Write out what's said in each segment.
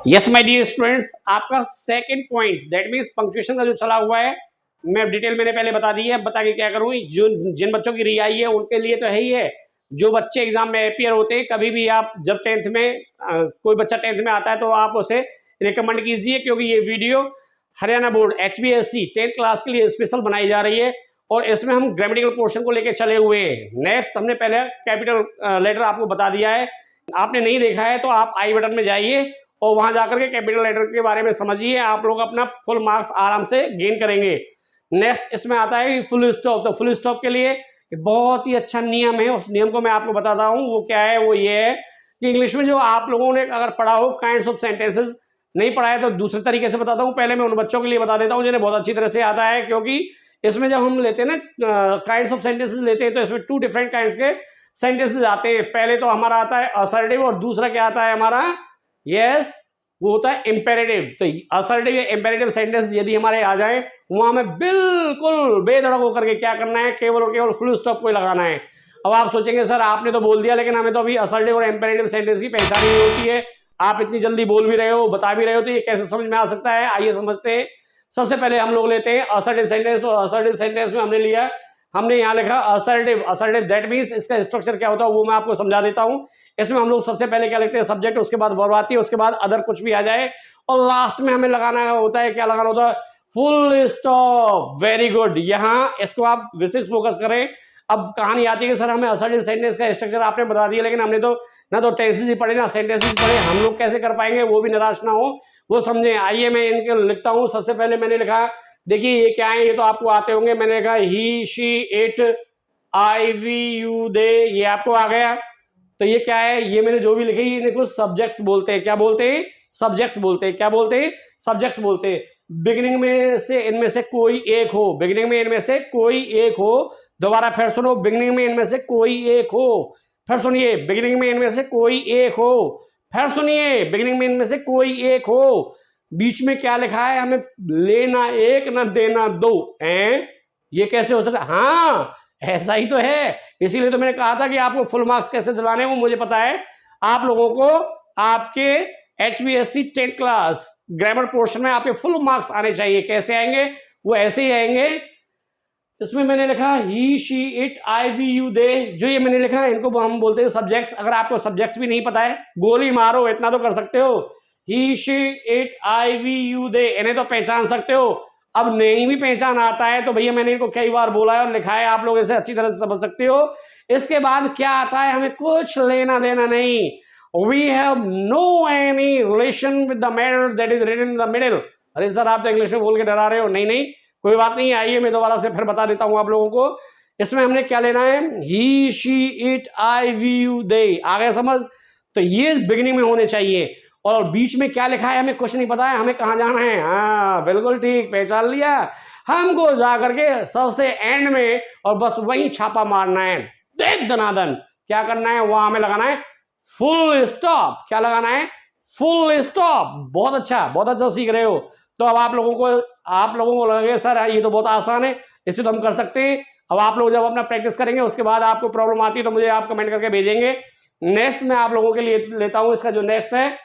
Yes my dear students, आपका second point that means punctuation का जो चला हुआ है मैं डिटेल मैंने पहले बता दी है। बता के क्या करूँ, जो जिन बच्चों की री आई है उनके लिए तो है ही है। जो बच्चे एग्जाम में अपियर होते हैं, कभी भी आप जब टेंथ में कोई बच्चा टेंथ में आता है तो आप उसे रिकमेंड कीजिए, क्योंकि ये video Haryana board HBSC 10th class के लिए स्पेशल बनाई जा रही है और इसमें हम ग्रामेटिकल पोर्शन को लेकर चले हुए हैं। नेक्स्ट हमने पहले कैपिटल लेटर आपको बता दिया है, आपने नहीं देखा है तो आप आई बटन में जाइए और वहां जाकर के कैपिटल लेटर के बारे में समझिए, आप लोग अपना फुल मार्क्स आराम से गेन करेंगे। नेक्स्ट इसमें आता है फुल स्टॉप। तो फुल स्टॉप के लिए बहुत ही अच्छा नियम है, उस नियम को मैं आपको बताता हूँ। वो क्या है, वो ये है कि इंग्लिश में जो आप लोगों ने अगर पढ़ा हो काइंड्स ऑफ सेंटेंसेस, नहीं पढ़ा है तो दूसरे तरीके से बताता हूँ। पहले मैं उन बच्चों के लिए बता देता हूँ जिन्हें बहुत अच्छी तरह से आता है, क्योंकि इसमें जब हम लेते हैं ना काइंड्स ऑफ सेंटेंसेस लेते हैं तो इसमें 2 डिफरेंट काइंड्स के सेंटेंसेस आते हैं। पहले तो हमारा आता है असर्टिव और दूसरा क्या आता है हमारा, यस, वो होता है इंपेरेटिव। तो असर्टिव या इंपेरेटिव सेंटेंस यदि हमारे आ जाए, वहां में बिल्कुल बेधड़क होकर के क्या करना है, केवल और केवल फुल स्टॉप को लगाना है। अब आप सोचेंगे सर आपने तो बोल दिया, लेकिन हमें तो अभी असर्टिव और इंपेरेटिव सेंटेंस की पहचान ही नहीं होती है। आप इतनी जल्दी बोल भी रहे हो, बता भी रहे हो, तो ये कैसे समझ में आ सकता है, आइए समझते हैं। सबसे पहले हम लोग लेते हैं असर्टिव सेंटेंस। तो असर्टिव सेंटेंस में हमने लिया, हमने यहाँ लिखा असर्टिव। असर्टिव दैट मीन्स इसका स्ट्रक्चर क्या होता है वो मैं आपको समझा देता हूँ। इसमें हम लोग सबसे पहले क्या लिखते हैं, सब्जेक्ट, उसके बाद वर्ब आती है, उसके बाद अदर कुछ भी आ जाए, और लास्ट में हमें लगाना होता है, क्या लगाना होता है, फुल स्टॉप। वेरी गुड, यहाँ इसको आप विशेष फोकस करें। अब कहानी आती है कि सर हमें असर्टिव सेंटेंस का स्ट्रक्चर आपने बता दिया, लेकिन हमने तो ना तो टेंसेस ही पढ़े ना सेंटेंसेस पढ़े, हम लोग कैसे कर पाएंगे, वो भी निराश ना हो, वो समझे। आइए मैं इनके लिखता हूँ। सबसे पहले मैंने लिखा, देखिए ये क्या है, ये तो आपको आते होंगे। मैंने लिखा he, she, it, I, we, you, they, ये आपको आ गया। तो ये क्या है, ये मैंने जो भी लिखे ये देखो सब्जेक्ट्स बोलते हैं। क्या बोलते हैं, सब्जेक्ट्स बोलते हैं। क्या बोलते हैं, सब्जेक्ट्स बोलते हैं। बिगिनिंग में से इनमें से कोई एक हो, बिगिनिंग में इनमें से कोई एक हो। दोबारा फिर सुनो, बिगिनिंग में इनमें से कोई एक हो। फिर सुनिए, बिगिनिंग में इनमें से कोई एक हो। फिर सुनिए, बिगिनिंग में इनमें से कोई एक हो। बीच में क्या लिखा है, हमें लेना एक ना देना दो। ये कैसे हो सकता है, हाँ ऐसा ही तो है। इसीलिए तो मैंने कहा था कि आपको फुल मार्क्स कैसे दिलाने वो मुझे पता है। आप लोगों को आपके HBSC 10th class grammar portion में आपके फुल मार्क्स आने चाहिए। कैसे आएंगे, वो ऐसे ही आएंगे। इसमें मैंने लिखा he, she, it, I, we, you, they, जो ये मैंने लिखा है इनको हम बोलते हैं सब्जेक्ट्स। अगर आपको सब्जेक्ट्स भी नहीं पता है, गोली मारो, इतना तो कर सकते हो। He, she, it, I, we, you, they, इन्हें तो पहचान सकते हो। अब नहीं भी पहचान आता है तो भैया मैंने इनको कई बार बोला है और लिखा है, आप लोग इसे अच्छी तरह से समझ सकते हो। इसके बाद क्या आता है, हमें कुछ लेना देना नहीं। We have no any relation with the matter that is written in the middle। अरे सर आप तो इंग्लिश में बोल के डरा रहे हो। नहीं नहीं, कोई बात नहीं, आइए मैं दोबारा से फिर बता देता हूं आप लोगों को। इसमें हमने क्या लेना है, he, she, it, I, we, you, they, आ गया समझ। तो ये बिगिनिंग में होने चाहिए। और बीच में क्या लिखा है हमें कुछ नहीं पता है, हमें कहाँ जाना है, हाँ बिल्कुल ठीक, पहचान लिया। हमको जा करके सबसे एंड में और बस वही छापा मारना है, देख दनादन। क्या करना है, वहां हमें लगाना है फुल स्टॉप। क्या लगाना है, फुल स्टॉप। बहुत अच्छा सीख रहे हो। तो अब आप लोगों को लगे सर ये तो बहुत आसान है, इसे तो हम कर सकते हैं। अब आप लोग जब अपना प्रैक्टिस करेंगे उसके बाद आपको प्रॉब्लम आती है तो मुझे आप कमेंट करके भेजेंगे। नेक्स्ट मैं आप लोगों के लिए लेता हूं, इसका जो नेक्स्ट है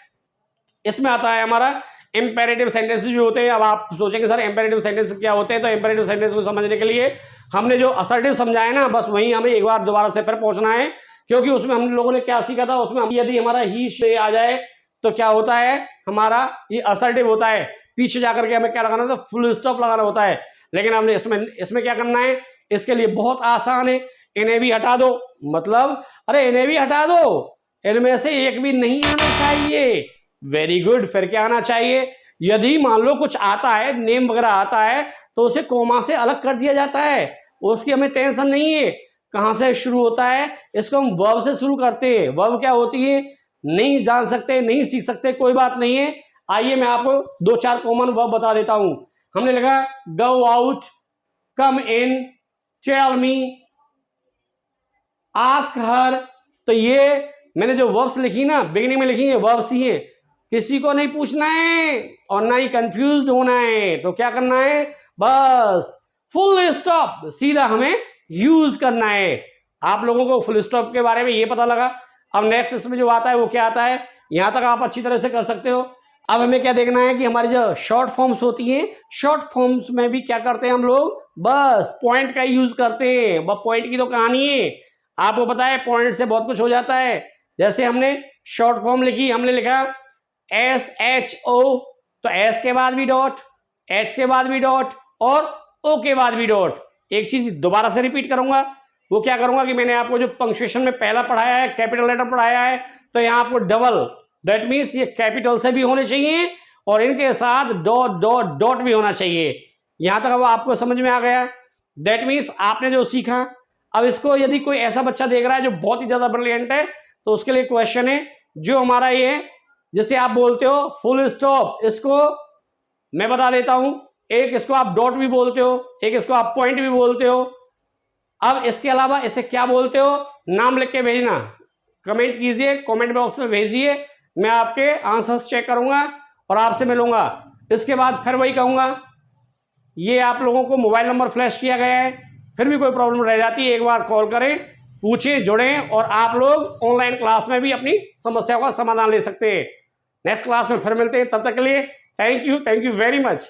इसमें आता है हमारा इंपेरेटिव सेंटेंसेस जो होते हैं। अब आप सोचेंगे सर इंपेरेटिव सेंटेंस क्या होते हैं, तो इंपेरेटिव सेंटेंस को समझने के लिए हमने जो असर्टिव समझाया ना, बस वही हमें एक बार दोबारा से फिर पहुंचना है, क्योंकि उसमें हम लोगों ने क्या सीखा था। उसमें यदि हमारा ही से आ जाए तो क्या होता है, हमारा ये असर्टिव होता है। पीछे जाकर के हमें क्या लगाना था, फुल स्टॉप लगाना होता है। लेकिन हमने इसमें क्या करना है, इसके लिए बहुत आसान है, इन्हें भी हटा दो। मतलब अरे इन्हें भी हटा दो, इनमें से एक भी नहीं आना चाहिए। वेरी गुड, फिर क्या आना चाहिए, यदि मान लो कुछ आता है, नेम वगैरह आता है, तो उसे कोमा से अलग कर दिया जाता है। उसकी हमें टेंशन नहीं है। कहां से शुरू होता है, इसको हम वर्ब से शुरू करते हैं। वर्ब क्या होती है नहीं जान सकते, नहीं सीख सकते, कोई बात नहीं है। आइए मैं आपको 2-4 कॉमन वर्ब बता देता हूं। हमने लिखा गो आउट, कम इन, टेल मी, आस्क हर। तो ये मैंने जो वर्ब्स लिखी ना, बिगिनिंग में लिखी है, वर्ब्स ही है। किसी को नहीं पूछना है और ना ही कंफ्यूज होना है। तो क्या करना है, बस फुल स्टॉप सीधा हमें यूज करना है। आप लोगों को फुल स्टॉप के बारे में ये पता लगा। अब नेक्स्ट इसमें जो आता है वो क्या आता है, यहां तक आप अच्छी तरह से कर सकते हो। अब हमें क्या देखना है कि हमारी जो शॉर्ट फॉर्म्स होती हैं, शॉर्ट फॉर्म्स में भी क्या करते हैं हम लोग, बस पॉइंट का यूज करते हैं। बस पॉइंट की तो कहानी है, आपको पता है पॉइंट से बहुत कुछ हो जाता है। जैसे हमने शॉर्ट फॉर्म लिखी, हमने लिखा SHO, तो S के बाद भी डॉट, H के बाद भी डॉट और O के बाद भी डॉट। एक चीज दोबारा से रिपीट करूंगा, वो क्या करूंगा कि मैंने आपको जो पंक्चुएशन में पहला पढ़ाया है, कैपिटल लेटर पढ़ाया है, तो यहाँ आपको डबल, दैट मीन्स ये कैपिटल से भी होने चाहिए और इनके साथ डॉट डॉट डॉट भी होना चाहिए। यहां तक अब आपको समझ में आ गया। दैट मीन्स आपने जो सीखा, अब इसको यदि कोई ऐसा बच्चा देख रहा है जो बहुत ही ज्यादा ब्रिलियंट है, तो उसके लिए क्वेश्चन है जो हमारा ये, जिसे आप बोलते हो फुल स्टॉप, इसको मैं बता देता हूं। एक इसको आप डॉट भी बोलते हो, एक इसको आप पॉइंट भी बोलते हो। अब इसके अलावा इसे क्या बोलते हो, नाम लिख के भेजना, कमेंट कीजिए, कमेंट बॉक्स में भेजिए, मैं आपके आंसर्स चेक करूंगा और आपसे मिलूंगा। इसके बाद फिर वही कहूंगा, ये आप लोगों को मोबाइल नंबर फ्लैश किया गया है, फिर भी कोई प्रॉब्लम रह जाती है एक बार कॉल करें, पूछें, जुड़ें और आप लोग ऑनलाइन क्लास में भी अपनी समस्याओं का समाधान ले सकते हैं। नेक्स्ट क्लास में फिर मिलते हैं, तब तक के लिए थैंक यू वेरी मच।